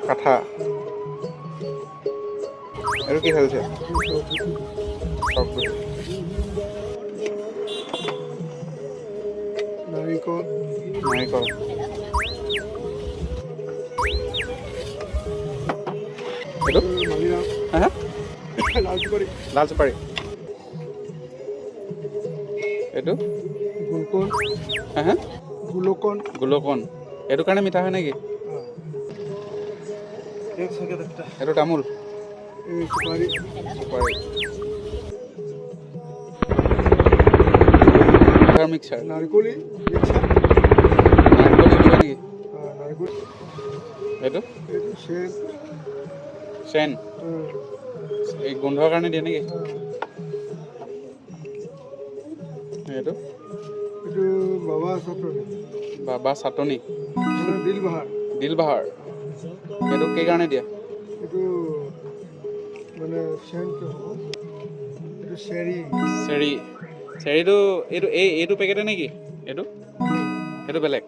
কাঠা এইটো কি খেলছে নাৰিকল নাৰিকল এইটো মালিৰাম হা হা লালচুপাৰি লাল চুপাৰি এইটো গুলকন হা হা গুলকন গোলকন এইটো কাৰণে মিঠা হয় নেকি এইটো তামোল এই চুপাৰি চুপাৰি মিক্সাৰ নাৰিকলি মিক্সাৰ নাৰিকল মিক্সাৰ নেকি নাৰিকল এইটো এইটো চেন চেন এই গোন্ধৰ কাৰণে দিয়ে নেকি এইটো এইটো বাবা চাটনি বাবা চাটনি দিল বাহাৰ দিল বাহাৰ এইটো কি কাৰণে দিয়ে এইটো মানে চেনটো হ'ব এইটো চেৰি চেৰি চেৰিটো এইটো এইটো পেকেটে নেকি এইটো সেইটো বেলেগ